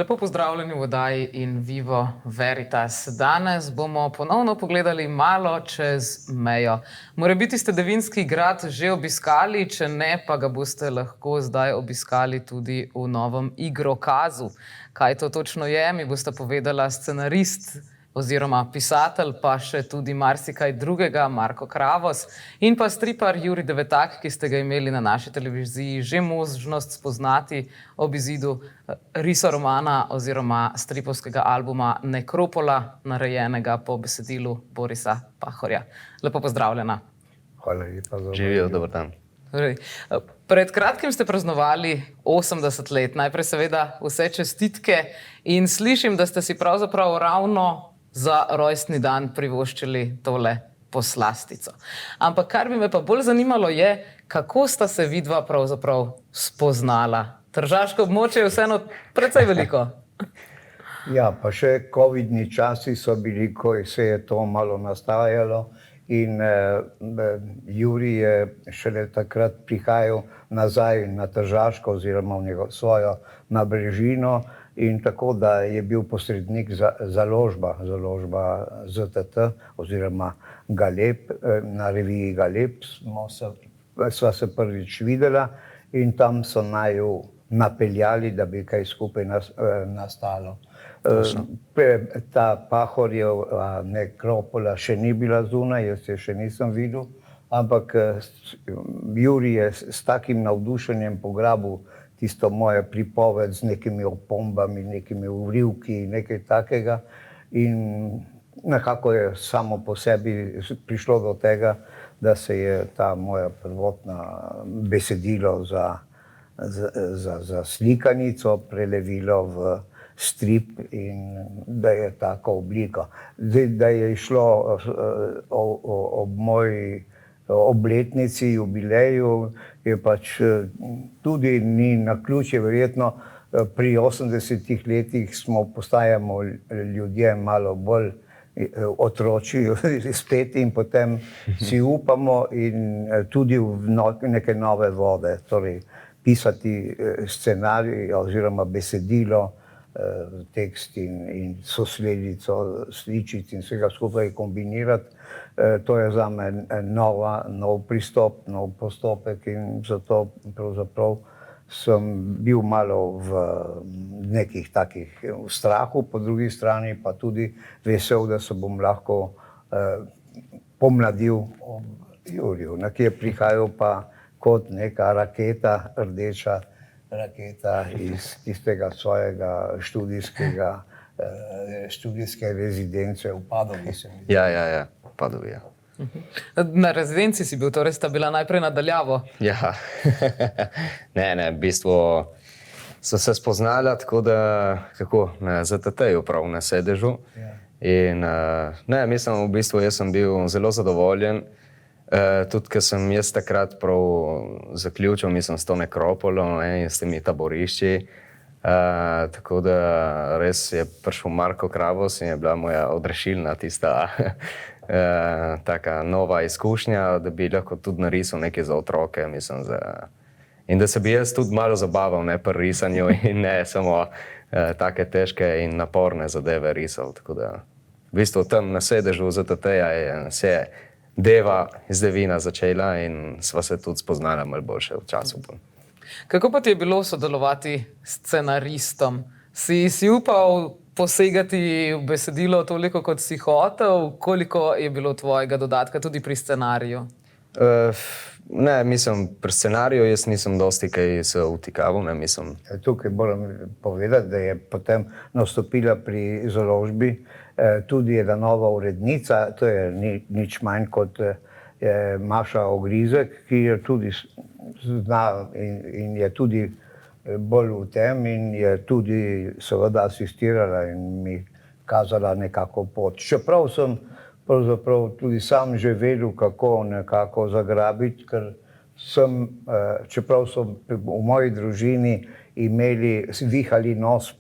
Lepo pozdravljeni v oddaji In Vivo Veritas. Danes bomo ponovno pogledali malo čez mejo. Morebiti ste Devinski grad že obiskali, če ne, pa ga boste lahko zdaj obiskali tudi v novem igrokazu. Kaj to točno je, mi boste povedala scenarist oziroma pisatelj, pa še tudi marsikaj drugega, Marko Kravos, in pa stripar Jurij Devetak, ki ste ga imeli na naši televiziji že možnost spoznati ob izidu risoromana oziroma stripovskega albuma Nekropola, narejenega po besedilu Borisa Pahorja. Lepo pozdravljena. Hvala lepa za Živijo, dober dan. Pred kratkim ste praznovali 80 let. Najprej seveda vse čestitke in slišim, da ste si pravzaprav ravno za rojstni dan privoščili tole poslastico. Ampak kar bi me pa bolj zanimalo je, kako sta se vidva pravzaprav spoznala. Tržaško območje je vseeno precej veliko. Ja, pa še covidni časi so bili, ko se je to malo nastajalo in Jurij je šele takrat prihajal nazaj na Tržaško oziroma v svojo nabrežino in tako, da je bil posrednik založba ZTT oziroma Galeb, na reviji Galeb sva se prvič videla in tam so naju napeljali, da bi kaj skupaj nastalo. Ta Pahorjeva Nekropola še ni bila zunaj, jaz je še nisem videl, ampak Jurij je s takim navdušenjem pograbil tisto moje pripoved z nekimi opombami, nekimi urivki, nekaj takega in nekako je samo po sebi prišlo do tega, da se je ta moja prvotna besedilo za slikanico prelevilo v strip in da je tako obliko. Da je šlo ob moji obletnici, jubileju, je pač tudi ni naključje, verjetno pri 80 letih postajamo ljudje malo bolj otročji spet in potem si upamo in tudi v neke nove vode, torej pisati scenarij oziroma besedilo, tekst in sosledico, sličic in vsega skupaj kombinirati. To je zame nov pristop, nov postopek in zato pravzaprav sem bil malo v nekih takih strahu, po drugi strani pa tudi vesel, da se bom lahko pomladil Juriju, ki je prihajal pa kot neka raketa, rdeča raketa iz tistega svojega študijske rezidence v Padovi. Ja, v Padovi, ja. Na rezidenci si bil, torej sta bila najprej nadaljavo. Ja, ne, v bistvu so se spoznala tako, da na ZTT-ju prav na sedežu. In ne, mislim, v bistvu jaz sem bil zelo zadovoljen, tudi ker sem jaz takrat prav zaključil, mislim, s to Nekropolo in s temi taborišči. Tako da res je prišel Marko Kravos in je bila moja odrešilna tista taka nova izkušnja, da bi lahko tudi narisal nekaj za otroke, mislim, in da se bi jaz tudi malo zabaval, ne, pri risanju in ne samo take težke in naporne zadeve risal. Tako da v bistvu tam na sedežu ZTT-ja se je Deva iz Devina začela in sva se tudi spoznala malo boljše v času. Kako pa ti je bilo sodelovati s scenaristom? Si upal posegati v besedilo toliko, kot si hotel? Koliko je bilo tvojega dodatka tudi pri scenariju? Ne, mislim, pri scenariju jaz nisem dosti kaj se vtikaval, ne, mislim. Tukaj moram povedati, da je potem nastopila pri založbi tudi ena nova urednica, to je nič manj kot Maša Ogrizek, ki je tudi zna in je tudi bolj v tem in je tudi seveda asistirala in mi kazala nekako pot. Čeprav sem pravzaprav tudi sam že vedel, kako nekako zagrabiti, ker čeprav so v moji družini imeli, vihali nos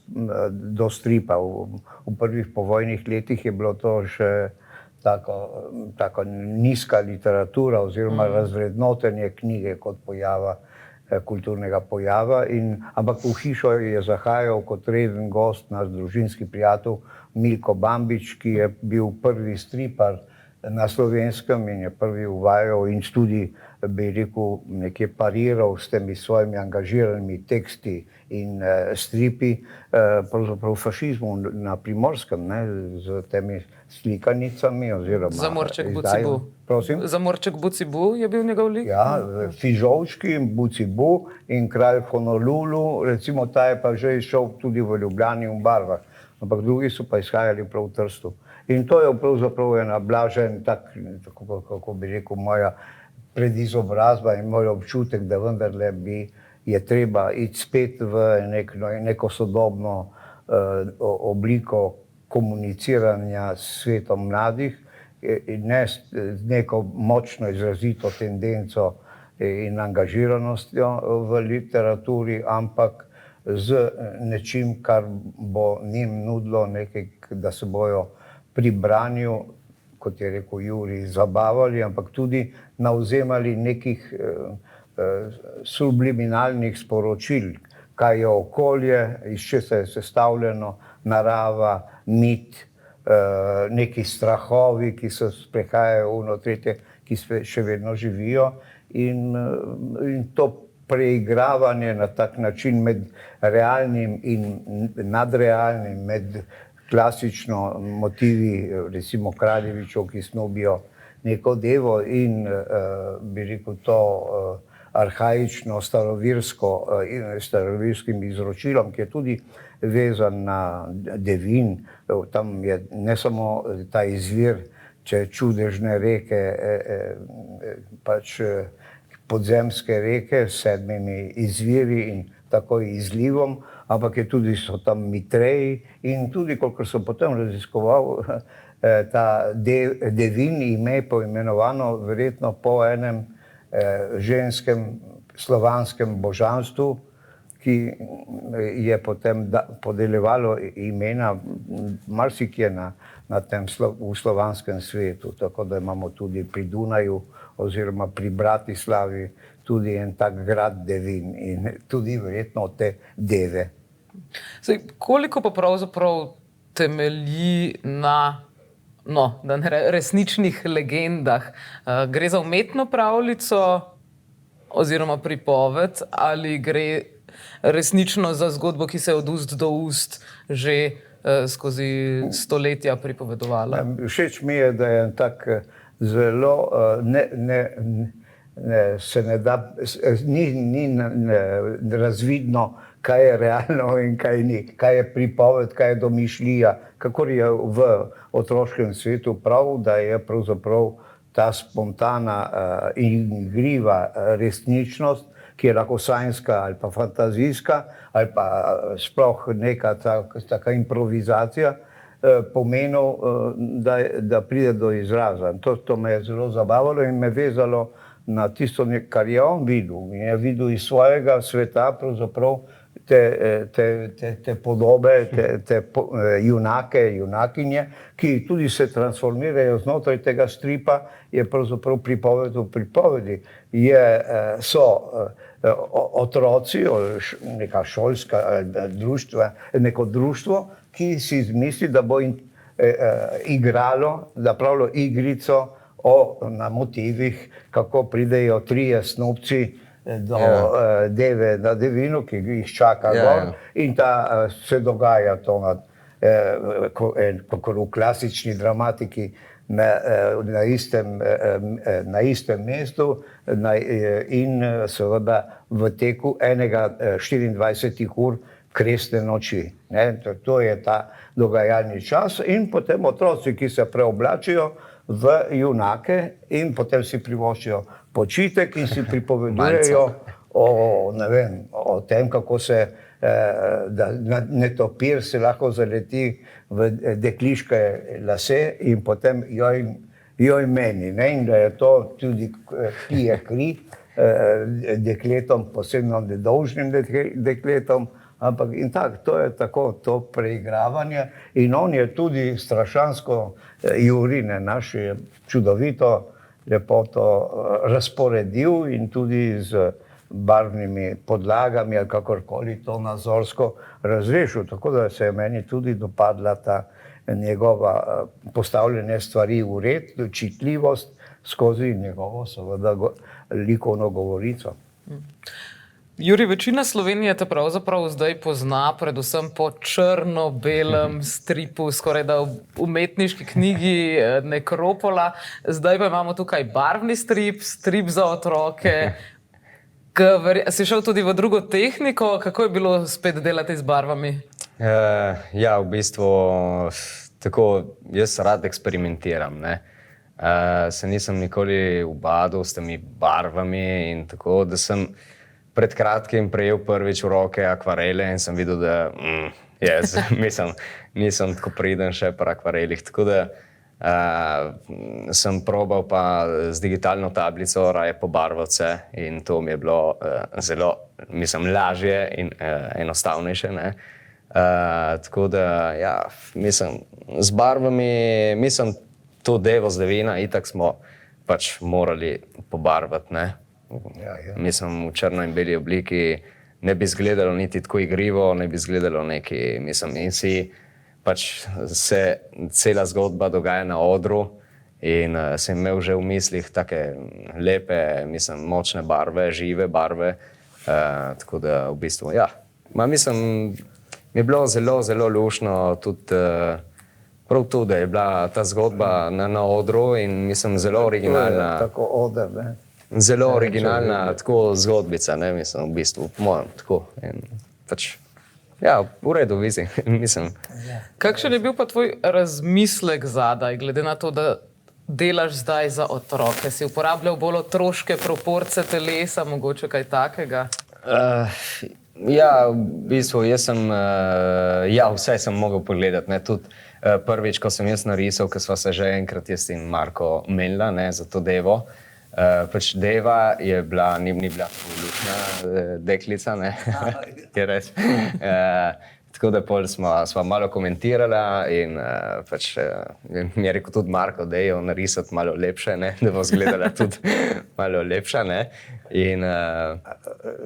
do stripa. V prvih povojnih letih je bilo to še tako nizka literatura oziroma razvrednotenje knjige kot pojava kulturnega pojava. Ampak v hišo je zahajal kot reden gost naš družinski prijatelj Milko Bambič, ki je bil prvi stripar na Slovenskem in je prvi uvajal in tudi, bi rekel, nekje pariral s temi svojimi angažiranimi teksti in stripi pravzaprav fašizmu na Primorskem, ne, z temi slikanicami oziroma Zamorček Bucibu. Prosim? Zamorček Bucibu je bil njegov lik? Ja, Fižovčki, Bucibu in kralj Honolulu, recimo ta je pa že išel tudi v Ljubljani v barvah, ampak drugi so pa izhajali prav v Trstu. In to je pravzaprav ena blažen, tako kako bi rekel, moja predizobrazba in moj občutek, da vendarle je treba iti spet v neko sodobno obliko komuniciranja s svetom mladih in ne z neko močno izrazito tendenco in angažiranostjo v literaturi, ampak z nečim, kar bo njim nudilo nekaj, da se bojo pri branju, kot je rekel Jurij, zabavali, ampak tudi navzemali nekih subliminalnih sporočil, kaj je okolje, iz česa je sestavljeno, narava, mit, neki strahovi, ki se sprehajajo v tretje, ki še vedno živijo in to preigravanje na tak način med realnim in nadrealnim, med klasično motivi, recimo Kraljevičev, ki snubijo neko devo in bi rekel to arhaično starovirskim izročilom, ki je tudi vezan na Devin. Tam je ne samo ta izvir, če čudežne reke, pač podzemske reke s 7 izviri in tako izlivom, ampak so tam mitreji in tudi, kolikor sem potem raziskoval, ta Devin ime poimenovano verjetno po enem ženskem slovanskem božanstvu, ki je potem podeljevalo imena marsikje v slovanskem svetu, tako da imamo tudi pri Dunaju oziroma pri Bratislavi tudi en tak grad Devin in tudi verjetno te deve. Koliko pa pravzaprav temelji na resničnih legendah? Gre za umetno pravljico oziroma pripoved ali gre resnično za zgodbo, ki se je od ust do ust že skozi stoletja pripovedovala? Všeč mi je, da je tak zelo se ne da, ni razvidno, kaj je realno in kaj ni, kaj je pripoved, kaj je domišljija, kakor je v otroškem svetu prav, da je pravzaprav ta spontana in igriva resničnost, ki je lahko sanjska ali pa fantazijska, ali pa sploh neka taka improvizacija, pomenil, da pride do izraza. To me je zelo zabavalo in me vezalo na tisto, kar je on videl. In je videl iz svojega sveta pravzaprav te podobe, te junake, junakinje, ki tudi se transformirajo znotraj tega stripa, je pravzaprav pripoved v pripovedi. So otroci, neka šolska društva, neko društvo, ki si izmisli, da bo igralo, da pravilo igrico na motivih, kako pridejo 3 snubci do deve na Devinu, ki jih čaka gor, in se dogaja to kakor v klasični dramatiki na istem mestu in seveda v teku enega 24 ur kresne noči. To je ta dogajalni čas in potem otroci, ki se preoblačijo v junake in potem si privoščijo počitek in si pripovedujejo o tem, kako se netopir se lahko zaleti v dekliške lase in potem joj meni. In da je to tudi pije kri dekletom, posebno nedolžnim dekletom, ampak in tako, to je tako, to preigravanje. In on je tudi strašansko, Jurij, naš je čudovito lepoto razporedil in tudi z barvnimi podlagami ali kakorkoli to nazorsko razrešil. Tako da se je meni tudi dopadla ta njegova postavljanje stvari v red, čitljivost skozi njegovo seveda likovno govorico. Juri, večina Slovenije te pravzaprav zdaj pozna predvsem po črno-belem stripu, skoraj da umetniški knjigi Nekropola. Zdaj pa imamo tukaj barvni strip, strip za otroke. Si šel tudi v drugo tehniko? Kako je bilo spet delati z barvami? Ja, v bistvu tako, jaz rad eksperimentiram, ne. Se nisem nikoli ubadal s temi barvami in tako, da sem pred kratkim prejel prvič v roke akvarele in sem videl, da nisem tako priden še pri akvarelih, tako da sem probal pa z digitalno tablico raje pobarvati in to mi je bilo zelo, lažje in enostavnejše, ne. Tako da, ja, z barvami, to devo z Devina, itak smo pač morali pobarvati, ne. V črno in beli obliki ne bi izgledalo niti tako igrivo, ne bi izgledalo neki, in si pač se cela zgodba dogaja na odru in sem imel že v mislih take lepe, močne barve, žive barve, tako da v bistvu, ja. Mi je bilo zelo, zelo luštno tudi prav to, da je bila ta zgodba na odru in zelo originalna. Tako oder, ne. Zelo originalna tako zgodbica, ne, v bistvu, po mojem, tako. In pač, ja, v redu, Kakšen je bil pa tvoj razmislek zadaj, glede na to, da delaš zdaj za otroke? Si uporabljal bolj otroške proporce telesa, mogoče kaj takega? Ja, v bistvu, vse sem mogel pogledati, ne, tudi prvič, ko sem jaz narisal, ko sva se že enkrat jaz in Marko menila, ne, za to devo. Pač Deva je bila, ni bila luštna deklica, ne, je res. Tako da pol sva malo komentirala in pač mi je rekel tudi Marko, da je narisati malo lepše, ne, da bo izgledala tudi malo lepša, ne. In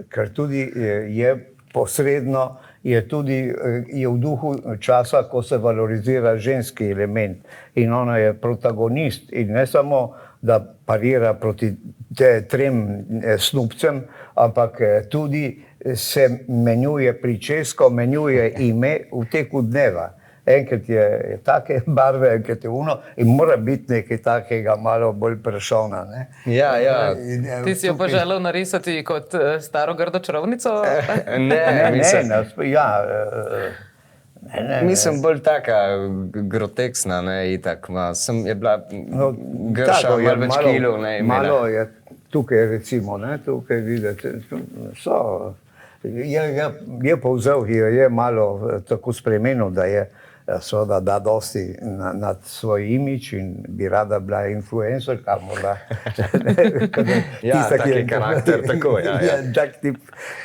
ker tudi je posredno, je v duhu časa, ko se valorizira ženski element in ona je protagonist in ne samo da parira proti trem snubcem, ampak tudi se menjuje pričesko, menjuje ime v teku dneva. Enkrat je take barve, enkrat je in mora biti nekaj takega malo bolj prešona, ne. Ja. Ti si jo pa želel narisati kot staro grdo čarovnico? Bolj taka groteksna, ne, itak, je bila grša, malo več kilov, ne, imela. Malo je tukaj, recimo, ne, tukaj videti, je povzel, je malo tako spremenil, da je seveda da dosti nad svoj imič in bi rada bila influencerka, morda. Ja, tak je karakter, tako, ja. Tak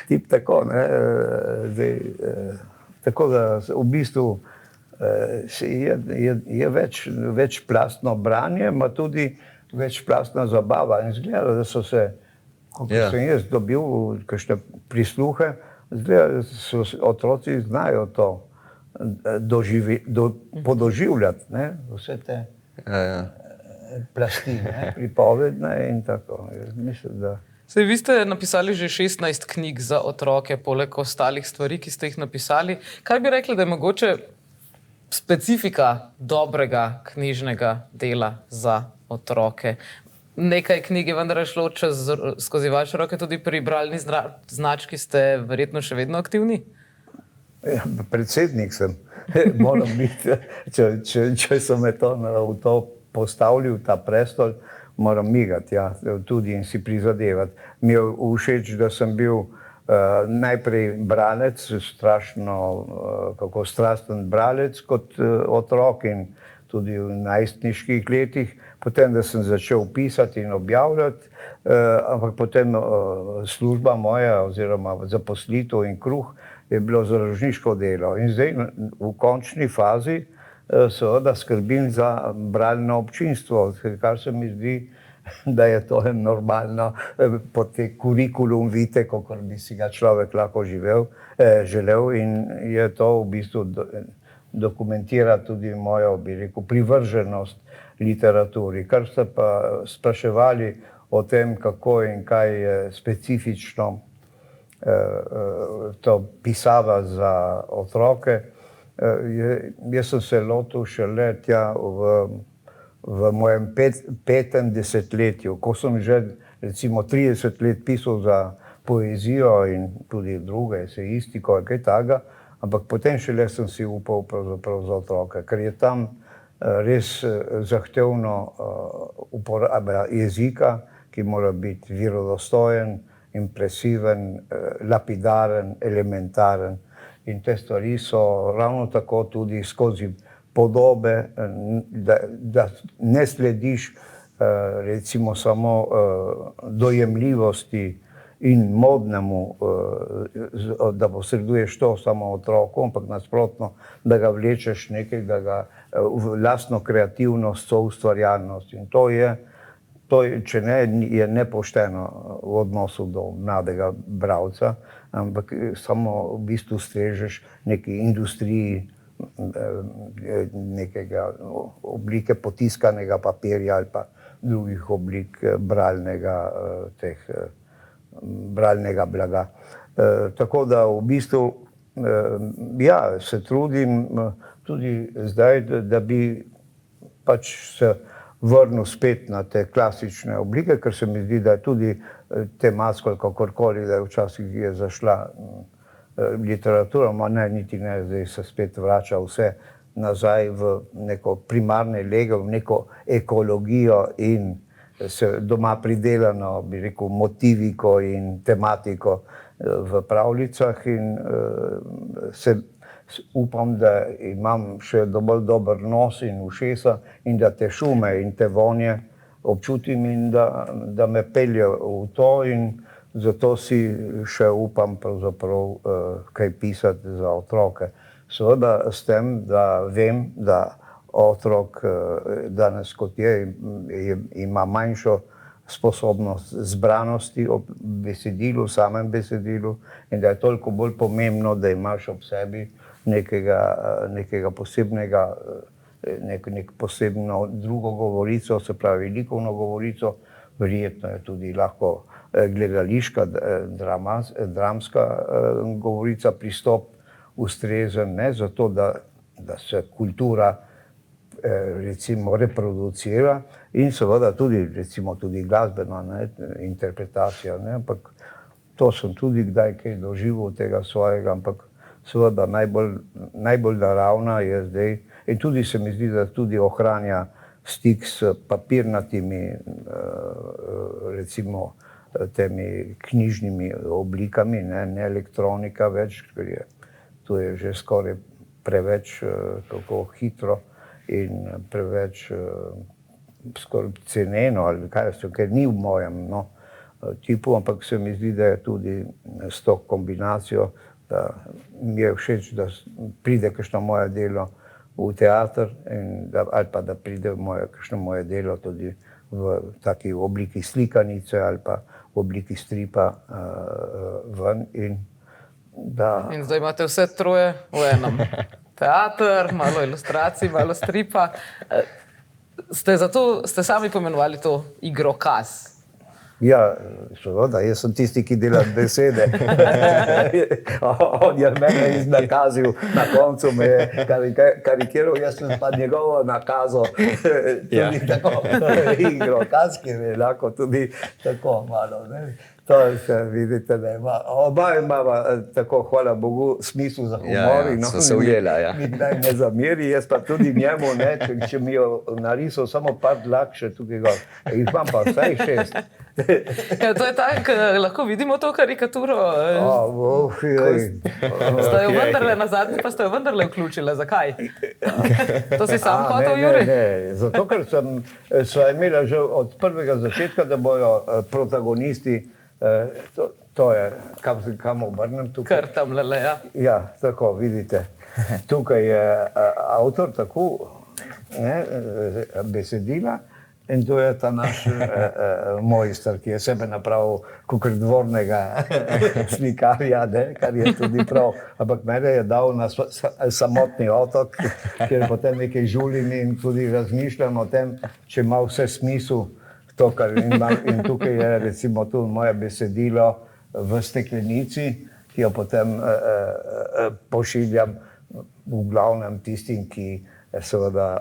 tip tako, ne, zdaj, tako da v bistvu je večplastno branje, ima tudi večplastna zabava in izgleda, da so se, ko sem jaz dobil kakšne prisluhe, izgleda, da otroci znajo to podoživljati, ne, vse te plasti, ne, pripovedne in tako. Mislim, da Vi ste napisali že 16 knjig za otroke, poleg ostalih stvari, ki ste jih napisali. Kaj bi rekli, da je mogoče specifika dobrega knjižnega dela za otroke? Nekaj knjig je vendar šlo skozi vaše roke, tudi pri bralni znački ste verjetno še vedno aktivni? Ja, predsednik sem, moram biti, če so me v to postavili, v ta prestol, moram migati, ja, tudi in si prizadevati. Mi je všeč, da sem bil najprej bralec, strasten bralec kot otrok in tudi v najstniških letih, potem, da sem začel pisati in objavljati, ampak potem služba moja oziroma zaposlitev in kruh je bilo založniško delo. In zdaj v končni fazi seveda skrbim za bralno občinstvo, kar se mi zdi da je to normalno po te kurikulum vitae, kakor bi si ga človek lahko želel in je to v bistvu dokumentira tudi mojo, bi rekel, privrženost literaturi. Kar ste pa spraševali o tem, kako in kaj je specifično to pisava za otroke. Jaz sem se lotil šele tja v mojem petem desetletju, ko sem že recimo 30 let pisal za poezijo in tudi druge, esejistiko in kaj takega, ampak potem šele sem si upal pravzaprav za otroke, ker je tam res zahtevno uporaba jezika, ki mora biti verodostojen, impresiven, lapidaren, elementaren. In te stvari so ravno tako tudi skozi podobe, da ne slediš recimo samo dojemljivosti in modnemu, da posreduješ to samo otroku, ampak nasprotno, da ga vlečeš nekaj, da ga v lastno kreativnost, soustvarjalnost. In to je, če ne, je nepošteno v odnosu do mladega bralca, ampak samo v bistvu strežeš neki industriji nekega oblike potiskanega papirja ali pa drugih oblik bralnega blaga. Tako da v bistvu, ja, se trudim tudi zdaj, da bi pač se vrnil spet na te klasične oblike, ker se mi zdi, da je tudi tematsko ali kakorkoli, da je včasih je zašla literatura, ne, niti ne, zdaj se spet vrača vse nazaj v neko primarne lege, v neko ekologijo in se doma pridelano, bi rekel, motiviko in tematiko v pravljicah in upam, da imam še dovolj dober nos in ušesa in da te šume in te vonje občutim in da me pelje v to in zato si še upam pravzaprav kaj pisati za otroke. Seveda s tem, da vem, da otrok danes kot ima manjšo sposobnost zbranosti ob besedilu, samem besedilu in da je toliko bolj pomembno, da imaš ob sebi nekega posebnega, nek posebno drugo govorico, se pravi likovno govorico, verjetno je tudi lahko gledališka, dramska govorica, pristop ustrezen, ne, zato da se kultura recimo reproducira in seveda tudi, recimo tudi glasbena interpretacija, ne, ampak to sem tudi kdaj kaj doživel tega svojega, ampak seveda najbolj naravna je zdaj in tudi se mi zdi, da tudi ohranja stik s papirnatimi, recimo temi knjižnimi oblikami, ne elektronika več, ker to je že skoraj preveč tako hitro in preveč skoraj ceneno, ali kaj so, ker ni v mojem tipu, ampak se mi zdi, da je tudi s to kombinacijo, da mi je všeč, da pride kakšno moje delo v teater ali pa da pride kakšno moje delo tudi v taki obliki slikanice ali pa v obliki stripa ven in da... In zdaj imate vse troje v enem. Teater, malo ilustracij, malo stripa. Ste sami pomenovali to igrokaz. Ja, seveda, jaz sem tisti, ki dela besede. On je mene iznakazil, na koncu me je karikiral, jaz sem pa njegovo nakazal tudi tako igrokaz, ker je lahko tudi tako malo, ne. To se vidite, da ima, oba imava tako, hvala Bogu, smisel za humor. Ja, so se ujela, ja. Nikdaj ne zameri, jaz pa tudi njemu, ne, če mi jo narisal samo par dlak še tukaj gor. Jih imam pa vsaj 6. Ja, to je tako, lahko vidimo to karikaturo. Ste jo vendarle nazadnje, pa ste jo vendarle vključile. Zakaj? To si sam hotel, Jurij? Ne, zato ker sva imela že od prvega začetka, da bojo protagonisti, to je, kam obrnem tukaj? Kar tam lele, ja. Ja, tako, vidite. Tukaj je avtor tako besedila In to je ta naš mojster, ki je sebe napravil kot dvornega slikarja, kar je tudi prav. Ampak mene je dal na samotni otok, kjer potem nekaj žulim in tudi razmišljam o tem, če ima vse smisel to, kar imam. In tukaj je recimo tu moje besedilo v steklenici, ki jo potem pošiljam v glavnem tistim, ki seveda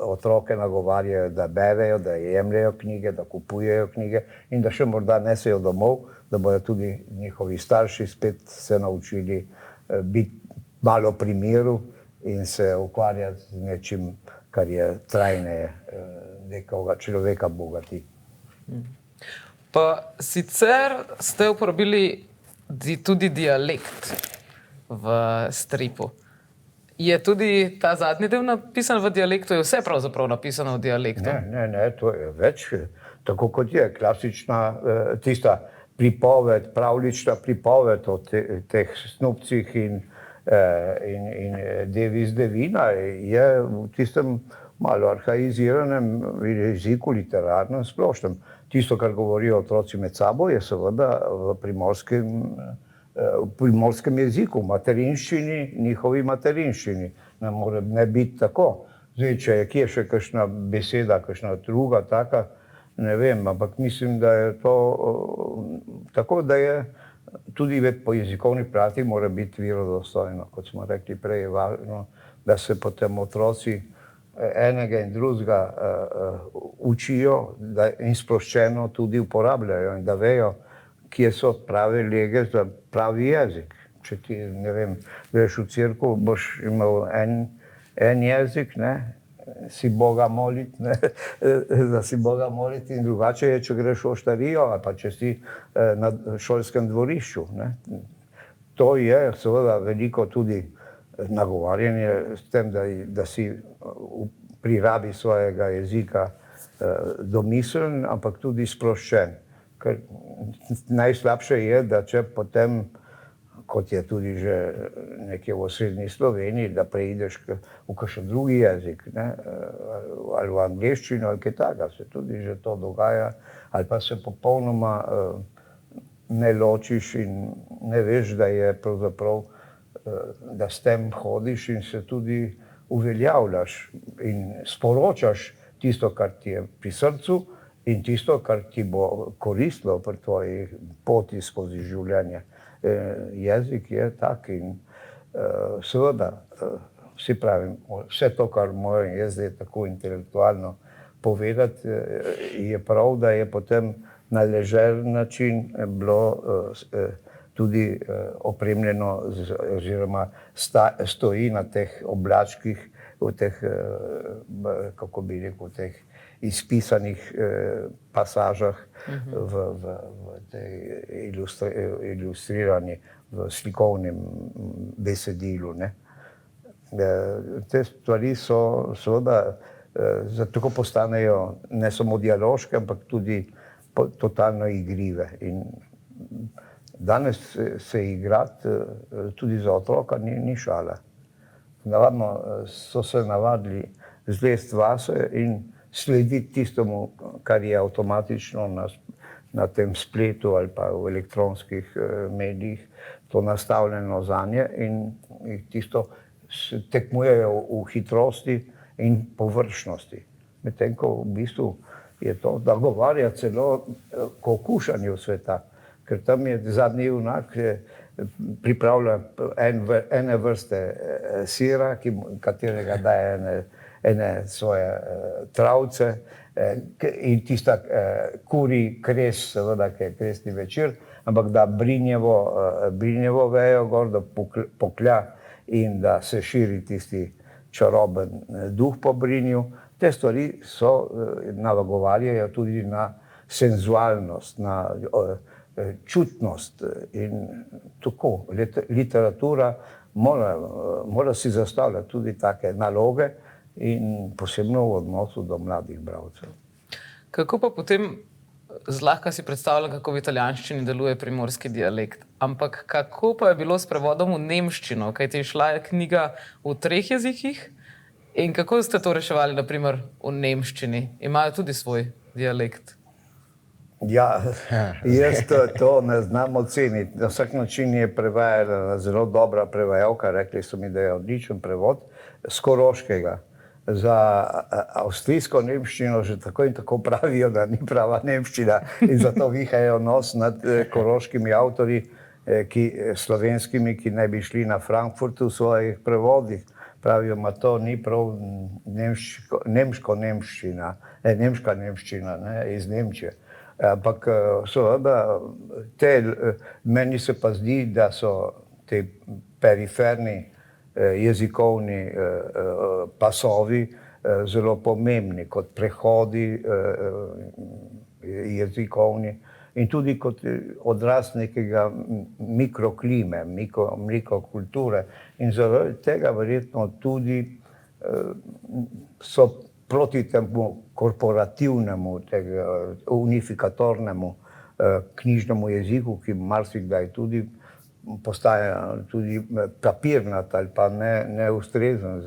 otroke nagovarjajo, da berejo, da jemljejo knjige, da kupujejo knjige in da še morda nesejo domov, da bodo tudi njihovi starši spet se naučili biti malo pri miru in se ukvarjati z nečim, kar je trajneje nekoga človeka bogati. Pa sicer ste uporabili tudi dialekt v stripu. Je tudi ta zadnji del napisan v dialektu, je vse pravzaprav napisano v dialektu? Ne, to je več, tako kot je klasična tista pripoved, pravlična pripoved o teh snupcih in devi z devina, je v tistem malo arhaiziranem jeziku, literarnem, splošnem. Tisto, kar govorijo otroci med sabo, je seveda v primorskem jeziku, materinščini, njihovi materinščini. Ne more ne biti tako. Zdaj, če je kje še kakšna beseda, kakšna druga taka, ne vem, ampak mislim, da je to tako, da je tudi po jezikovni plati mora biti verodostojno. Kot smo rekli prej, je važno, da se potem otroci enega in drugega učijo in sproščeno tudi uporabljajo in da vejo, kje so prave lege za pravi jezik. Če ti, ne vem, greš v cerkev, boš imel en jezik, ne, si Boga moliti, ne, da si Boga moliti in drugače je, če greš v oštarijo ali pa če si na šolskem dvorišču, ne. To je seveda veliko tudi nagovarjanje s tem, da si pri rabi svojega jezika domislen, ampak tudi sproščen. Ker najslabše je, da če potem, kot je tudi že nekje v osrednji Sloveniji, da preideš v kakšen drugi jezik, ne, ali v angleščino ali kaj takega, se tudi že to dogaja, ali pa se popolnoma ne ločiš in ne veš, da je pravzaprav, da s tem hodiš in se tudi uveljavljaš in sporočaš tisto, kar ti je pri srcu, in tisto, kar ti bo koristilo pri tvoji poti skozi življenje. Jezik je tak in seveda, vsi pravim, vse to, kar moram jaz zdaj tako intelektualno povedati, je prav, da je potem na ležer način bilo tudi opremljeno oziroma stoji na teh oblačkih, v teh, kako bi rekel, v teh izpisanih pasažah v tej ilustrirani, v slikovnem besedilu, ne. Te stvari so seveda, tako postanejo ne samo dialoške, ampak tudi totalno igrive. In danes se igrati tudi za otroka ni šala. Navadno so se navadili zlesti vase in slediti tistemu, kar je avtomatično na tem spletu ali pa v elektronskih medijih to nastavljeno zanje in tisto tekmujejo v hitrosti in površnosti. Medtem ko v bistvu je to, da govarja celo o kušanju sveta, ker tam je zadnji junak pripravlja ene vrste sira, katerega daje ene svoje travce in tista kuri kres, seveda, ki je kresni večer, ampak da brinjevo vejo gor, da poklja in da se širi tisti čaroben duh po brinju. Te stvari nagovarjajo tudi na senzualnost, na čutnost in tako. Literatura mora si zastavljati tudi take naloge in posebno v odnosu do mladih bralcev. Kako pa potem, zlahka si predstavljam, kako v italijanščini deluje primorski dialekt, ampak kako pa je bilo s prevodom v nemščino, kajti šla je knjiga v 3 jezikih In kako ste to reševali, naprimer v nemščini? Imajo tudi svoj dialekt. Ja, jaz to ne znam oceniti. Na vsak način je prevajala zelo dobra prevajalka, rekli so mi, da je odličen prevod s Koroškega. Za avstrijsko nemščino že tako in tako pravijo, da ni prava nemščina in zato vihajo nos nad koroškimi avtorji, slovenskimi, ki naj bi šli na Frankfurtu v svojih prevodih. Pravijo, ma to ni prav nemška nemščina, ne, iz Nemčije. Ampak seveda, meni se pa zdi, da so te periferni jezikovni pasovi zelo pomembni kot prehodi jezikovni in tudi kot odraz nekega mikroklime, mikrokulture. In zaradi tega verjetno tudi so proti temu korporativnemu, unifikatornemu knjižnemu jeziku, ki marsikdaj tudi postaja tudi papirnat ali pa neustrezen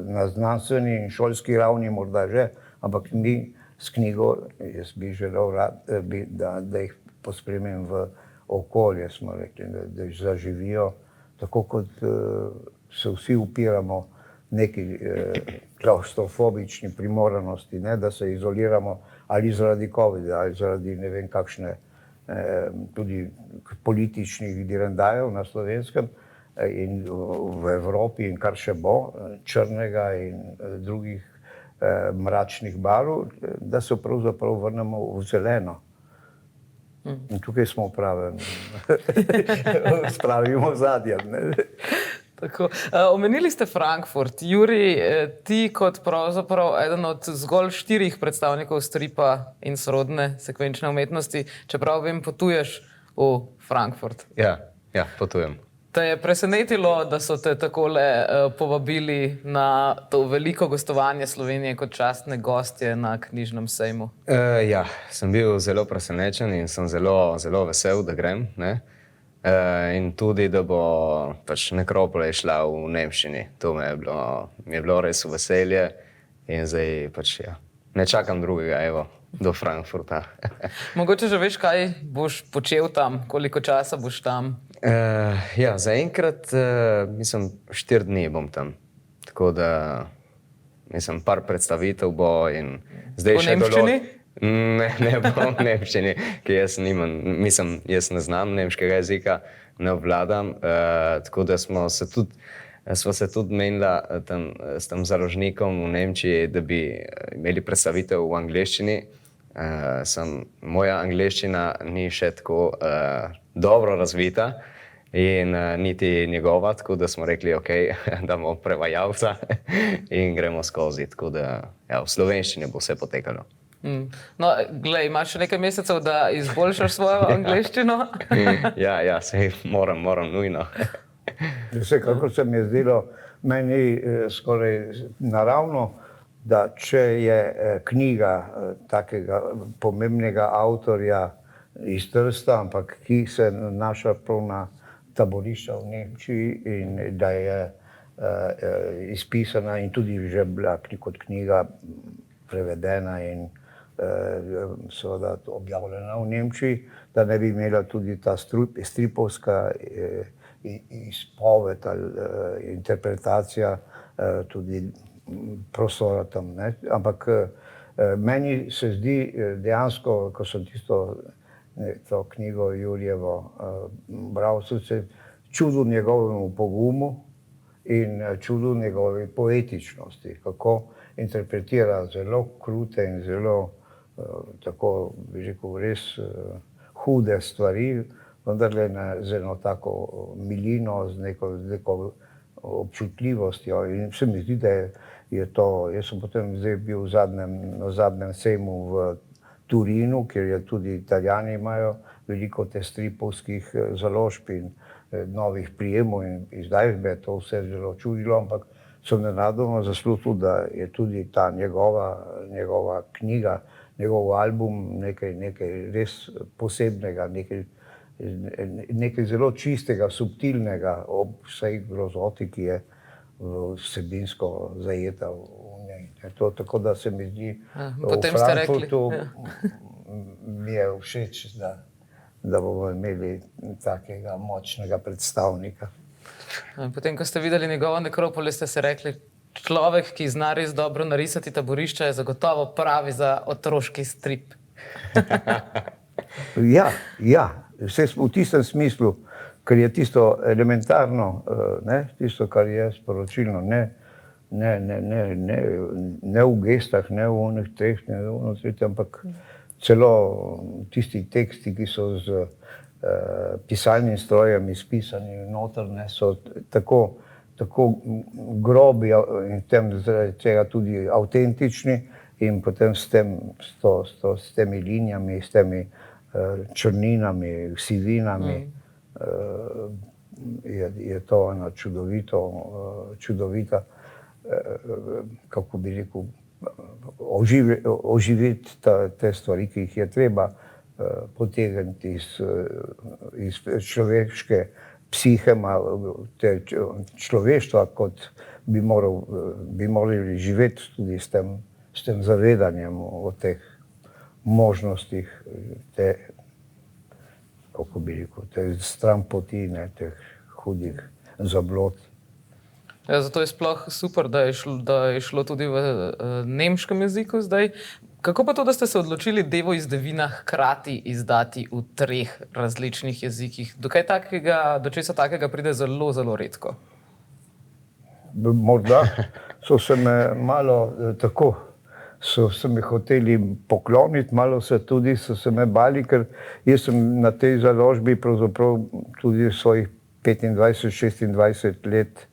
na znanstveni in šolski ravni morda že, ampak mi s knjigo, jaz bi želel da jih pospremim v okolje, smo rekli, da jih zaživijo, tako kot se vsi upiramo neki klaustrofobični primoranosti, ne, da se izoliramo ali zaradi covida, ali zaradi ne vem kakšne tudi političnih direndajev na Slovenskem in v Evropi in kar še bo, črnega in drugih mračnih barv, da se pravzaprav vrnemo v zeleno. In tukaj smo v pravem, spravimo zadjem. Tako. Omenili ste Frankfurt. Jurij, ti kot pravzaprav eden od zgolj 4 predstavnikov stripa in sorodne sekvenčne umetnosti, čeprav vem, potuješ v Frankfurt. Ja, potujem. Te je presenetilo, da so te takole povabili na to veliko gostovanje Slovenije kot častne gostje na knjižnem sejmu? Ja, sem bil zelo presenečen in sem zelo, zelo vesel, da grem, ne? In tudi, da bo pač nekropola šla v nemščini. To mi je bilo res veselje in zdaj pač ja, ne čakam drugega, evo, do Frankfurta. Mogoče že veš, kaj boš počel tam, koliko časa boš tam? Ja, zaenkrat, mislim, 4 dni bom tam. Tako da, mislim, par predstavitev bo in zdaj še nemščini? Ne bom v nemščini, ker jaz ne znam nemškega jezika, ne obvladam, tako da sva se tudi menila s tem založnikom v Nemčiji, da bi imeli predstavitev v angleščini. Moja angleščina ni še tako dobro razvita in niti njegova, tako da smo rekli, ok, damo prevajalca in gremo skozi, tako da ja, v slovenščini bo vse potekalo. No, glej, imaš še nekaj mesecev, da izboljšaš svojo angleščino? Ja, sej moram nujno. Vsekakor se mi je zdelo meni skoraj naravno, da če je knjiga takega pomembnega avtorja iz Trsta, ampak ki se nanaša prav na taborišča v Nemčiji in da je izpisana in tudi že bila kot knjiga prevedena in seveda objavljena v Nemčiji, da ne bi imela tudi ta stripovska izpoved ali interpretacija tudi prostora tam, ne. Ampak meni se zdi dejansko, ko sem to knjigo Jurijevo bral, sem se čudil njegovemu pogumu in čudil njegovi poetičnosti, kako interpretira zelo krute in zelo tako, bi rekel, res hude stvari, vendarle z eno tako milino, z neko občutljivostjo. In se mi zdi, da je to, jaz sem potem zdaj bil na zadnjem sejmu v Turinu, kjer je tudi Italijani imajo veliko te stripovskih založb in novih prijemov in zdaj me je to vse zelo čudilo, ampak sem nenadoma zaslutil, da je tudi ta njegova knjiga, njegov album nekaj res posebnega, nekaj zelo čistega, subtilnega ob vsej grozoti, ki je vsebinsko zajeta v njej. To, tako da se mi zdi, Potem v ste rekli, Frankfurtu mi je všeč, da bomo imeli takega močnega predstavnika. Potem, ko ste videli njegovo nekropoli, ste se rekli, človek, ki zna res dobro narisati taborišča, je zagotovo pravi za otroški strip. Ja, vse v tistem smislu, ker je tisto elementarno, tisto, kar je sporočilno, ne v gestah, ne v onih treh, ne v onih tretjih, ampak celo tisti teksti, ki so z pisalnim strojem izpisani noter, so tako grobi in zaradi tega tudi avtentični in potem s temi linijami, s temi črninami, sivinami, je to ena čudovita, kako bi rekel, oživiti te stvari, ki jih je treba potegniti iz človeške psihe, človeštva, kot bi morali živeti tudi s tem zavedanjem o teh možnostih, kako bi rekel, te stranpoti, teh hudih zablod. Ja, zato je sploh super, da je šlo tudi v nemškem jeziku zdaj. Kako pa to, da ste se odločili Devo iz Devina hkrati izdati v 3 različnih jezikih? Do česa takega pride zelo, zelo redko? Morda so se me malo so se mi hoteli pokloniti, malo so se me bali, ker jaz sem na tej založbi pravzaprav tudi svojih 25-26 let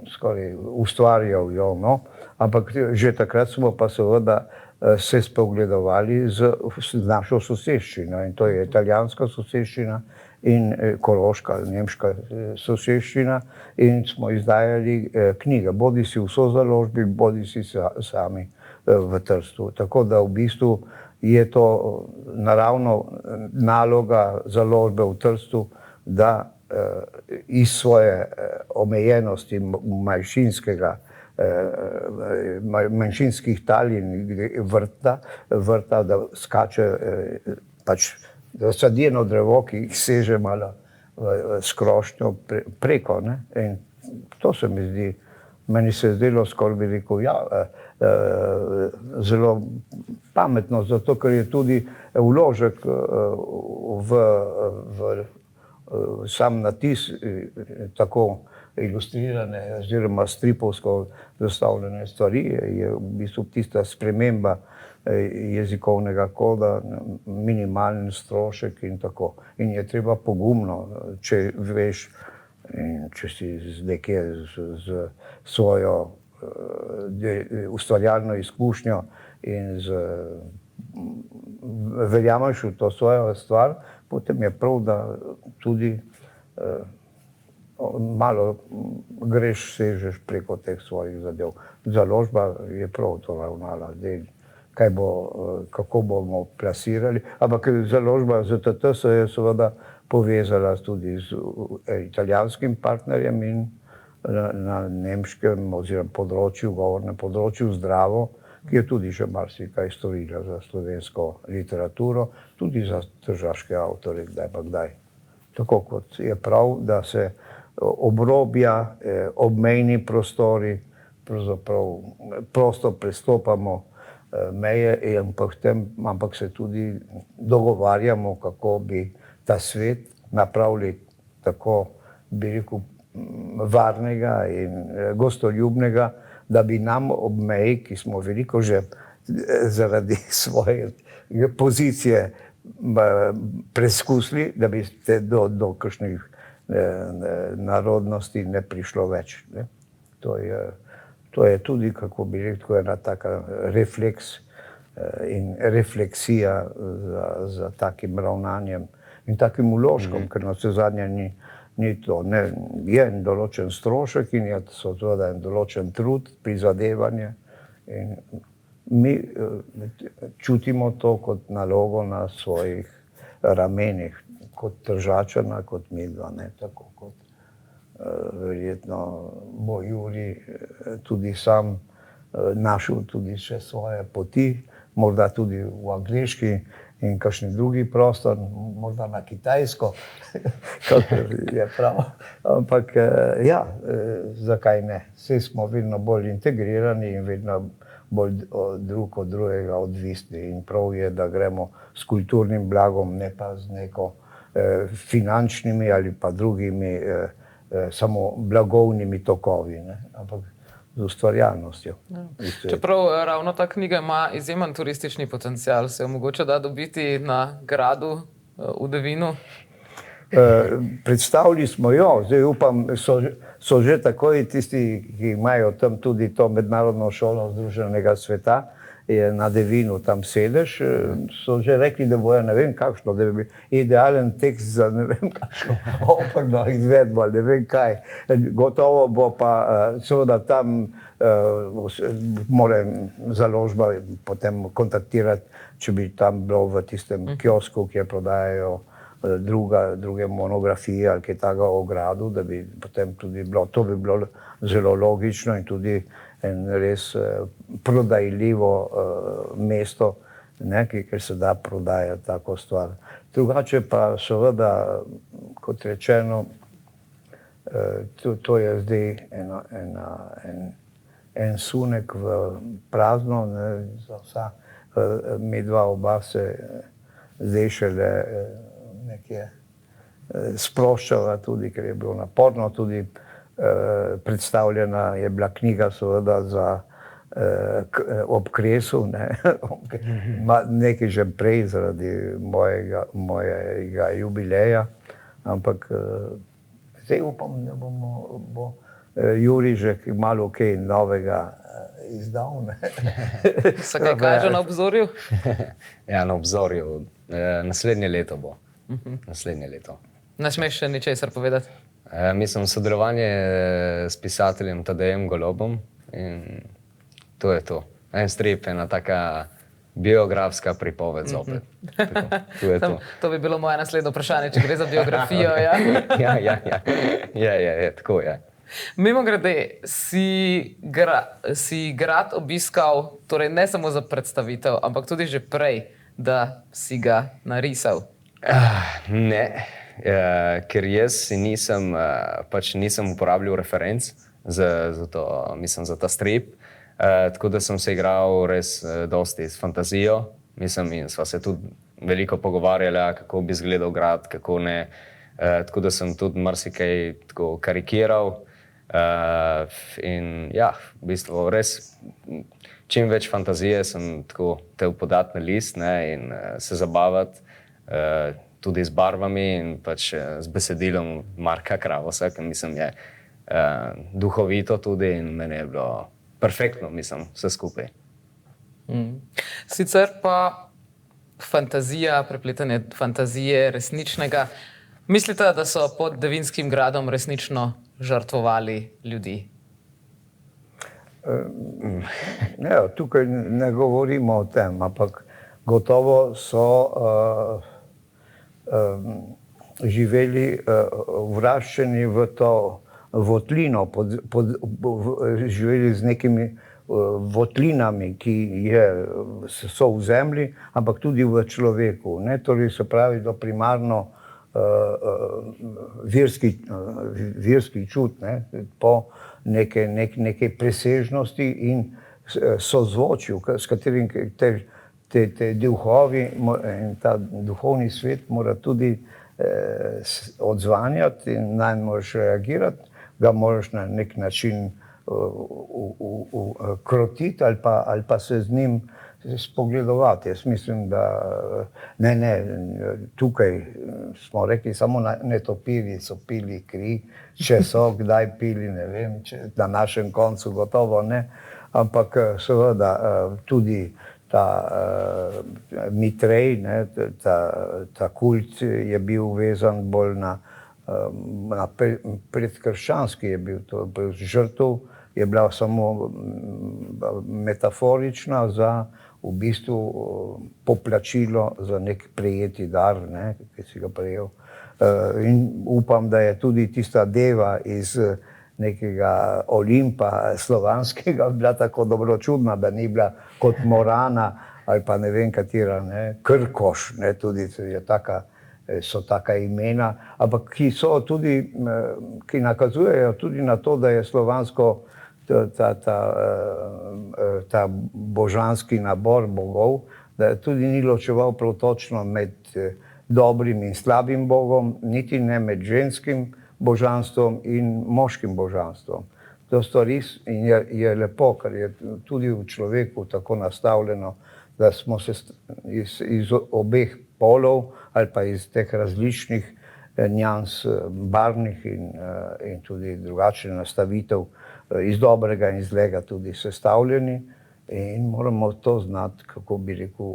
skoraj ustvarjal jo, ampak že takrat smo pa seveda se spogledovali z našo soseščino, in to je italijanska soseščina in koroška, nemška soseščina, in smo izdajali knjige, bodisi v sozaložbi, bodisi sami v Trstu. Tako da v bistvu je to naravno naloga založbe v Trstu, da iz svoje omejenosti manjšinskih tal in vrta, da skače, da sadi eno drevo, ki seže malo s krošnjo preko. In to se mi zdi, meni se je zdelo skoraj bi rekel, zelo pametno, zato ker je tudi vložek v sam natis tako ilustrirane oziroma stripovsko zastavljene stvari, je v bistvu tista sprememba jezikovnega koda, minimalen strošek in tako. In je treba pogumno, če veš in če si nekje z svojo ustvarjalno izkušnjo in verjameš v to svojo stvar, potem je prav, da tudi malo sežeš preko teh svojih zadev. Založba je prav to ravnala, kako bomo plasirali, ampak založba ZTT se je seveda povezala tudi z italijanskim partnerjem in na nemškem oziroma govornem področju Zdravo, ki je tudi že marsikaj storila za slovensko literaturo, tudi za tržaške avtorje, kdaj pa kdaj. Tako kot je prav, da se obrobja, obmejni prostori, pravzaprav prosto prestopamo meje, ampak se tudi dogovarjamo, kako bi ta svet napravili tako, bi rekel, varnega in gostoljubnega, da bi nam ob meji, ki smo veliko že zaradi svoje pozicije preskusili, da bi do kakšnih narodnosti ne prišlo več. To je tudi, kako bi rekel, ena taka refleks in refleksija za takim ravnanjem in takim vložkom, ker na vse zadnje ni to. Je en določen strošek in je seveda en določen trud, prizadevanje. In mi čutimo to kot nalogo na svojih ramenih, kot Tržačana, kot midva, tako kot verjetno bo Jurij tudi sam našel tudi še svoje poti, morda tudi v angleški in kakšni drugi prostor, morda na Kitajsko, kakor je prav. Ampak ja, zakaj ne? Vsi smo vedno bolj integrirani in vedno bolj drug od drugega odvisni in prav je, da gremo s kulturnim blagom, ne pa z neko finančnimi ali pa drugimi samo blagovnimi tokovi, ne? Ampak z ustvarjalnostjo. Čeprav ravno ta knjiga ima izjemen turistični potencial, se jo mogoče da dobiti na gradu v Devinu? Predstavili smo jo, zdaj upam, so že takoj tisti, ki imajo tam tudi to mednarodno šolo Združenega sveta, je na Devinu tam sedež, so že rekli, da bojo ne vem kakšno, da bi bil idealen tekst za ne vem kakšno operno izvedbo, ne vem kaj. Gotovo bo pa, seveda tam mora založba potem kontaktirati, če bi tam bilo v tistem kiosku, kjer prodajajo druge monografije ali kaj takega o gradu, da bi potem tudi bilo, to bi bilo zelo logično in tudi en res prodajljivo mesto, ker se da prodajati tako stvar. Drugače pa seveda, kot rečeno, to je zdaj en sunek v prazno, za vsa, midva oba se zdaj šele nekje sproščala tudi, ker je bilo naporno, tudi predstavljena je bila knjiga seveda za ob kresu, nekaj že prej zaradi mojega jubileja, ampak zdaj upam, da bo Jurij že malo kaj novega izdal. Se kaj kaže na obzorju? Ja, na obzorju. Naslednje leto bo. Naslednje leto. Ne smeš še ničesar povedati? Mislim, sodelovanje s pisateljem Tadejem Golobom in to je to. En strip, ena taka biografska pripoved zopet. To je to. To bi bilo moje naslednje vprašanje, če gre za biografijo. Ja, tako je. Mimogrede, si grad obiskal, torej ne samo za predstavitev, ampak tudi že prej, da si ga narisal? Ne. Ker jaz nisem uporabljal referenc za ta strip, tako da sem se igral res dosti s fantazijo, in sva se tudi veliko pogovarjala, kako bi izgledal grad, kako ne, tako da sem tudi marsikaj tako karikiral in ja, v bistvu res čim več fantazije sem tako hotel podati na list in se zabavati, tudi z barvami in pač z besedilom Marka Kravosa, ki mislim je duhovito tudi in meni je bilo perfektno, mislim, vse skupaj. Sicer pa fantazija, prepletanje fantazije, resničnega. Mislite, da so pod Devinskim gradom resnično žrtvovali ljudi? Ne, tukaj ne govorimo o tem, ampak gotovo so živeli vraščeni v to votlino, živeli z nekimi votlinami, ki so v zemlji, ampak tudi v človeku. Torej se pravi, da primarno verski čut, po neke presežnosti in sozvočju, s katerim te duhovi in ta duhovni svet mora tudi odzvanjati in nanj moraš reagirati, ga moraš na nek način krotiti ali pa se z njim spogledovati. Jaz mislim, da tukaj smo rekli, samo netopiri so pili kri, če so kdaj pili, ne vem, na našem koncu gotovo ne, ampak seveda tudi ta Mitrej, ta kult je bil vezan bolj na predkrščanski je bil, to žrtev je bila samo metaforična za v bistvu poplačilo za nek prejeti dar, ki si ga prejel. In upam, da je tudi tista deva iz nekega Olimpa slovanskega bila tako dobročudna, da ni bila kot Morana ali pa ne vem katera, ne, Krkoš, ne, tudi so taka imena, ampak ki nakazujejo tudi na to, da je slovansko ta božanski nabor bogov, da tudi ni ločeval prav točno med dobrim in slabim bogom, niti ne med ženskim božanstvom in moškim božanstvom. To stvari je lepo, ker je tudi v človeku tako nastavljeno, da smo se iz obeh polov ali pa iz teh različnih njans barvnih in tudi drugačnih nastavitev, iz dobrega in zlega tudi sestavljeni in moramo to znati, kako bi rekel,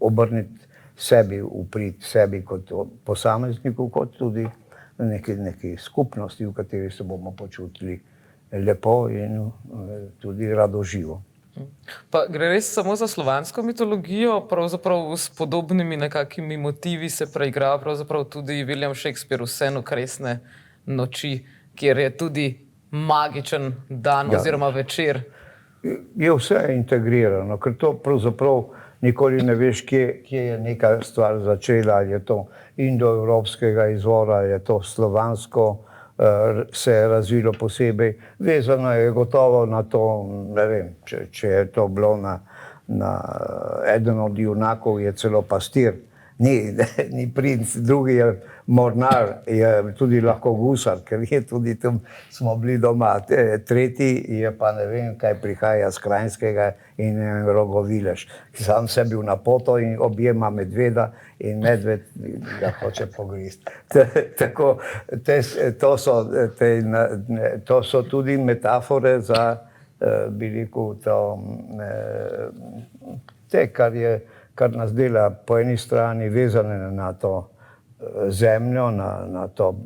obrniti sebi v prid, sebi kot posamezniku, kot tudi neki skupnosti, v kateri se bomo počutili lepo in tudi radoživo. Pa gre res samo za slovansko mitologijo, pravzaprav s podobnimi nekakimi motivi se preigrava pravzaprav tudi William Shakespeare v Senu kresne noči, kjer je tudi magičen dan oziroma večer. Je vse integrirano, ker to pravzaprav nikoli ne veš, kje je neka stvar začela, ali je to indoevropskega izvora, ali je to slovansko, se je razvilo posebej. Vezano je gotovo na to, ne vem, če je to bilo eden od junakov je celo pastir, ni princ, drugi je mornar, je tudi lahko gusar, ker je tudi tam smo bili doma. Tretji je pa ne vem, kaj prihaja z Kranjskega in rogovilež. Sam sem bil na poto in objema medveda in medved ga hoče pogristi. Tako, to so tudi metafore za, bi rekel, kar nas dela po eni strani vezane na to zemljo, na to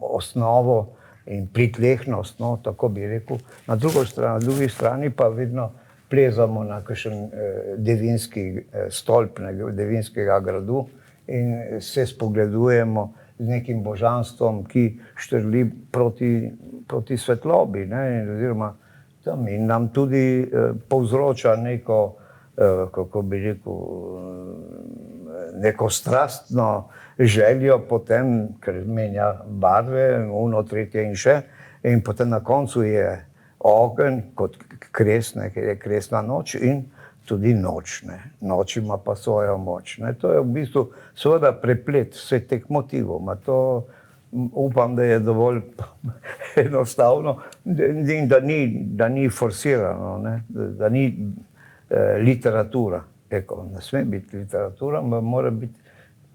osnovo in pritlehnost, no, tako bi rekel. Na drugi strani pa vedno plezamo na kakšen devinski stolp devinskega gradu in se spogledujemo z nekim božanstvom, ki štrli proti svetlobi, ne, oziroma tam in nam tudi povzroča neko, kako bi rekel, neko strastno željo potem, ker menja barve, ono, tretje in še, in potem na koncu je ogenj kot kresna, ker je kresna noč in tudi noč, ne. Noč ima pa svojo moč, ne. To je v bistvu seveda preplet vseh teh motivov, to upam, da je dovolj enostavno in da ni forsirano, ne, da ni literatura. Ne sme biti literatura, mora biti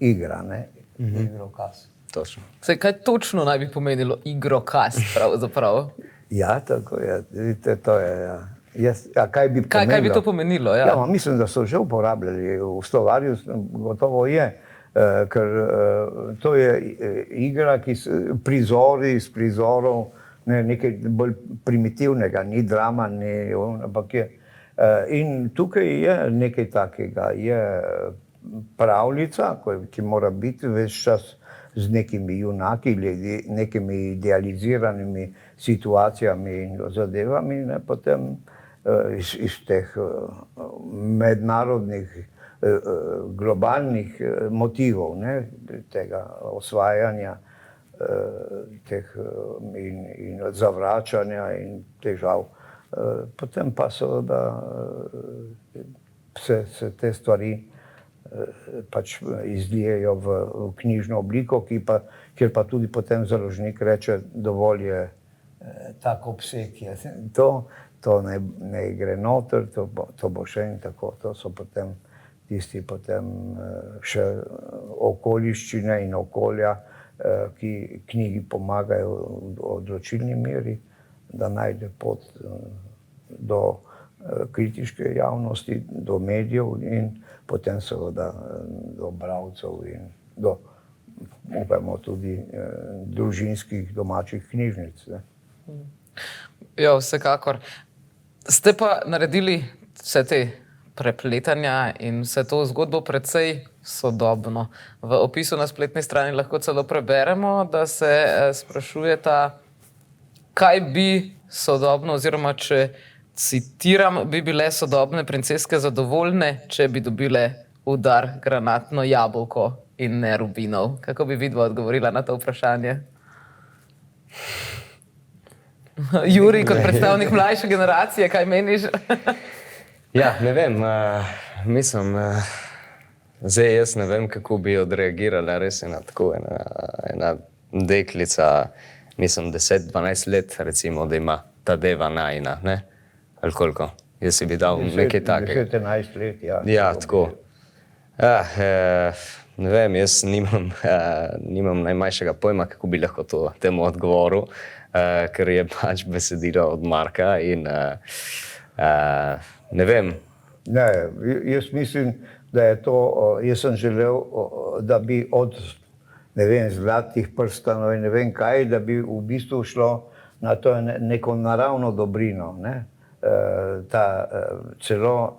igra, ne, igrokaz. Točno. Kaj točno naj bi pomenilo igrokaz pravzaprav? Ja, tako je. Vidite, to je, ja. Kaj bi pomenilo? Kaj bi to pomenilo, ja? Ja, mislim, da so že uporabljali, v slovarju gotovo je, ker to je igra, prizori iz prizorov, nekaj bolj primitivnega, ni drama, ampak je. In tukaj je nekaj takega, je pravljica, ki mora biti ves čas z nekimi junaki, nekimi idealiziranimi situacijami in zadevami, ne, potem iz teh mednarodnih, globalnih motivov, ne, tega osvajanja teh in zavračanja in težav. Potem pa seveda se te stvari pač izlijejo v knjižno obliko, kjer pa tudi potem založnik reče, dovolj je tak obseg. To ne gre noter, to bo še in tako. To so potem tisti še okoliščine in okolja, ki knjigi pomagajo v odločilni meri, da najde pot do kritiške javnosti, do medijev in potem seveda do bralcev in do, upamo, tudi družinskih domačih knjižnic. Ja, vsekakor. Ste pa naredili vse te prepletanja in vse to zgodbo precej sodobno. V opisu na spletni strani lahko celo preberemo, da se sprašujeta, kaj bi sodobno, oziroma če citiram, bi bile sodobne princeske zadovoljne, če bi dobile udar granatno jabolko in ne rubinov. Kako bi vidva odgovorila na to vprašanje? Jurij, kot predstavnik mlajše generacije, kaj meniš? Ja, ne vem, mislim, zdaj jaz ne vem, kako bi odreagirala, res ena deklica, mislim, 10-12 let, recimo, da ima ta deva najina, ne? Ali koliko? Jaz si bi dal nekaj takega. 10-11 let, ja. Ja, tako. Ne vem, jaz nimam najmanjšega pojma, kako bi lahko temu odgovoril, ker je pač besedilo od Marka in ne vem. Ne, jaz mislim, da je to, jaz sem želel, da bi od, ne vem, zlatih prstanov in ne vem kaj, da bi v bistvu šlo na to neko naravno dobrino, ne. Celo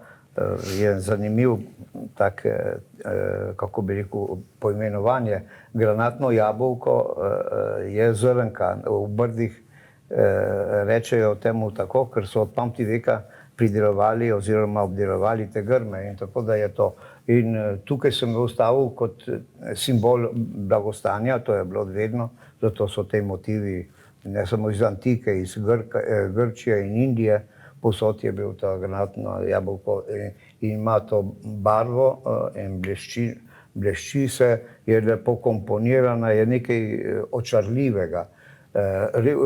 je zanimiv tak, kako bi rekel, poimenovanje. Granatno jabolko je zrnka. V Brdih rečejo temu tako, ker so od pameti veka pridelovali oziroma obdelovali te grme in tako da je to. In tukaj sem ga ustavil kot simbol blagostanja, to je bilo vedno, zato so te motivi ne samo iz antike, iz Grčije in Indije, posod je bil ta granatno jabolko in ima to barvo in blešči se, je lepo komponirana, je nekaj očarljivega.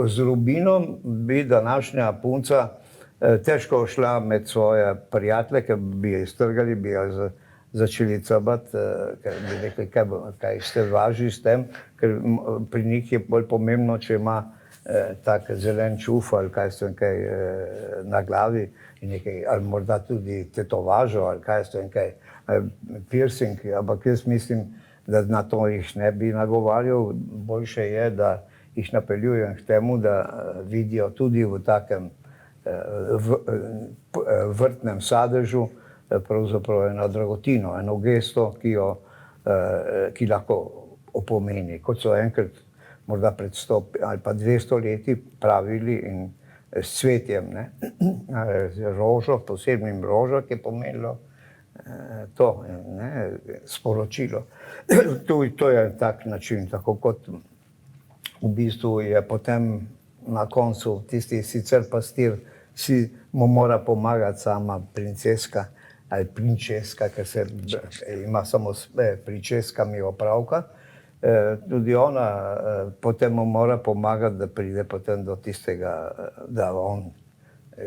Z rubinom bi današnja punca težko šla med svoje prijatelje, ker bi jo iztrgali, bi jo začeli cebati, ker bi rekli, kaj ste važi s tem, ker pri njih je bolj pomembno, če ima tak zelen čuf ali kaj ste kaj na glavi in nekaj, ali morda tudi tetovažo ali kaj ste kaj, piercing, ampak jaz mislim, da na to jih ne bi nagovarjal, boljše je, da jih napeljujem k temu, da vidijo tudi v takem vrtnem sadežu pravzaprav eno dragotino, eno gesto, ki lahko opomeni, kot so enkrat morda pred 100 ali pa 200 leti pravili in s cvetjem, ne, rožo, posebnim rožo, ki je pomenilo to, ne, sporočilo. To je tak način, tako kot v bistvu je potem na koncu tisti sicer pastir, si mu mora pomagati sama princeska ali prinčeska, ker se ima samo s pričeskami opravka. Tudi ona potem mu mora pomagati, da pride potem do tistega, da on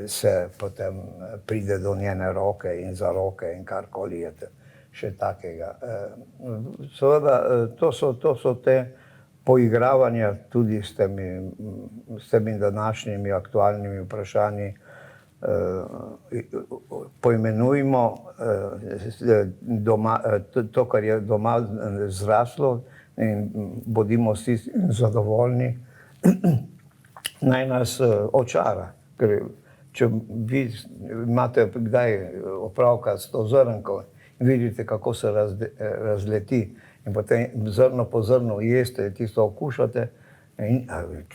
se potem pride do njene roke in za roke in karkoli je še takega. Seveda, to so te poigravanja tudi s temi današnjimi aktualnimi vprašanji. Poimenujmo to, kar je doma zraslo in bodimo vsi zadovoljni, naj nas očara. Ker če vi imate kdaj opravka s to zrnko in vidite, kako se razleti, in potem zrno po zrnu jeste, tisto okušate, in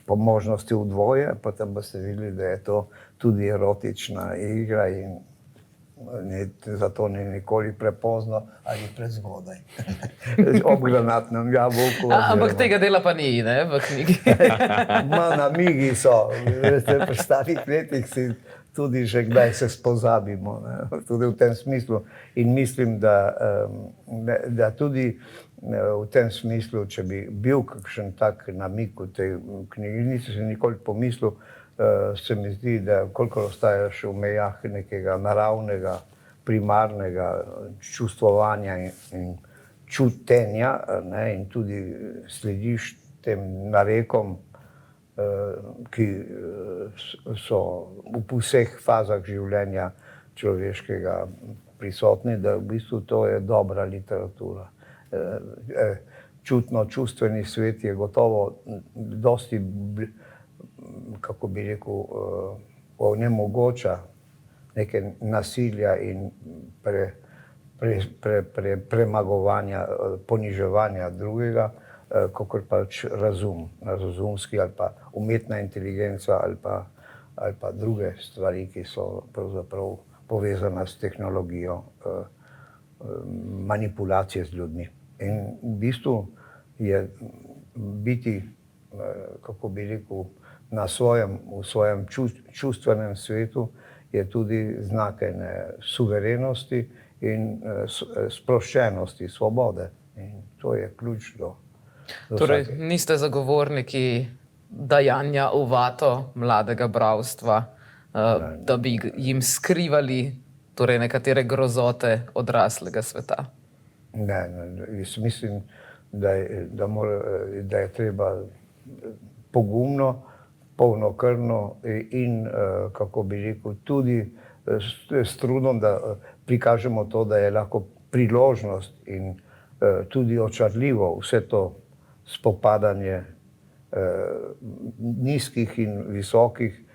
po možnosti v dvoje, potem boste videli, da je to tudi erotična igra in zato ni nikoli prepozno ali prezgodaj. Ob granatnem jabolku. Ampak tega dela pa ni, ne, v knjigi. Namigi so. Pri starih letih si tudi že kdaj se spozabimo, ne, tudi v tem smislu. In mislim, da tudi v tem smislu, če bi bil kakšen tak namig v tej knjigi, nisem se nikoli pomislil, se mi zdi, da kolikor ostaješ v mejah nekega naravnega, primarnega čustvovanja in čutenja, ne, in tudi slediš tem narekom, ki so v vseh fazah življenja človeškega prisotni, da v bistvu to je dobra literatura. Čutno-čustveni svet je gotovo dosti, kako bi rekel, onemogoča neke nasilja in premagovanja, poniževanja drugega, kakor pač razumski ali pa umetna inteligenca ali pa druge stvari, ki so pravzaprav povezane s tehnologijo, manipulacije z ljudmi. In v bistvu je biti, kako bi rekel, v svojem čustvenem svetu je tudi znak ene suverenosti in sproščenosti, svobode. In to je ključ do Torej, niste zagovorniki dajanja v vato mladega bralstva, da bi jim skrivali torej nekatere grozote odraslega sveta? Ne, jaz mislim, da je treba pogumno, polnokrvno in, kako bi rekel, tudi s trudom, da prikažemo to, da je lahko priložnost in tudi očarljivo vse to spopadanje nizkih in visokih,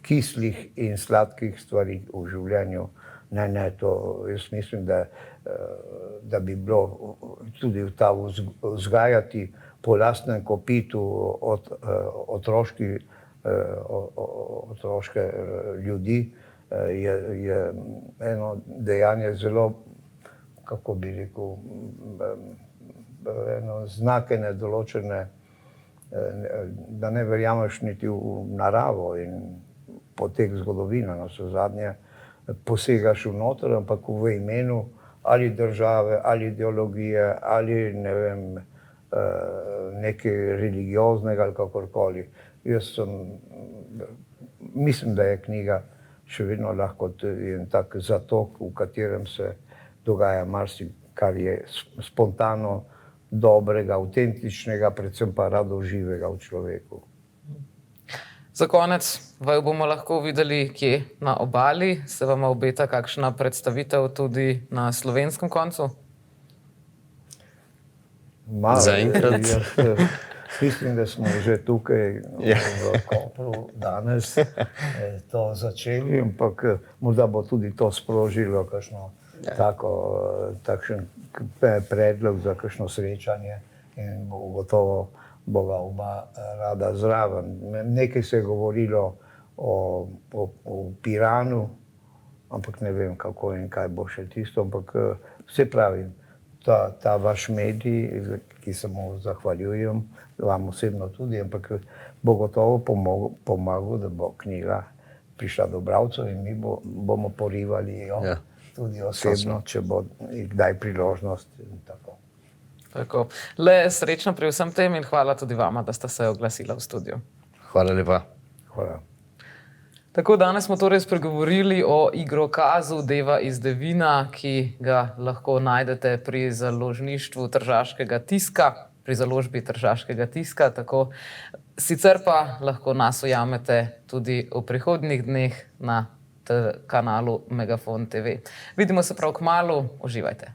kislih in sladkih stvari v življenju. Ne, to jaz mislim, da bi bilo tudi ta vzgajati po lastnem kopitu od otroške ljudi, je eno dejanje zelo, kako bi rekel, eno znak ene določene, da ne verjameš niti v naravo in potek zgodovine, navsezadnje posegaš v noter, ampak v imenu ali države, ali ideologije, ali ne vem, nekaj religioznega ali kakorkoli. Mislim, da je knjiga še vedno lahko en tak zatok, v katerem se dogaja marsikar je spontano, dobrega, avtentičnega, predvsem pa radoživega v človeku. Za konec vaju bomo lahko videli kje na obali. Se vam obeta kakšna predstavitev tudi na slovenskem koncu? Zaenkrat. Mislim, da smo že tukaj v Kopru danes to začeli, ampak morda bo tudi to sprožilo kakšno takšen predlog za kakšno srečanje in gotovo bova oba rada zraven. Nekaj se je govorilo o Piranu, ampak ne vem, kako in kaj bo še tisto, ampak vse pravim, ta vaš medij, ki se mu zahvaljujem, vam osebno tudi, ampak bo gotovo pomagal, da bo knjiga prišla do bralcev in mi bomo porivali jo. Tudi osebno, če bo kdaj priložnost in tako. Tako. Le srečno pri vsem tem in hvala tudi vama, da ste se oglasila v studiu. Hvala lepa. Hvala. Tako, danes smo torej spregovorili o igrokazu Deva iz Devina, ki ga lahko najdete pri založništvu Tržaškega tiska, pri založbi Tržaškega tiska. Tako. Sicer pa lahko nas ujamete tudi v prihodnjih dneh na kanalu Megafon TV. Vidimo se prav kmalu, uživajte.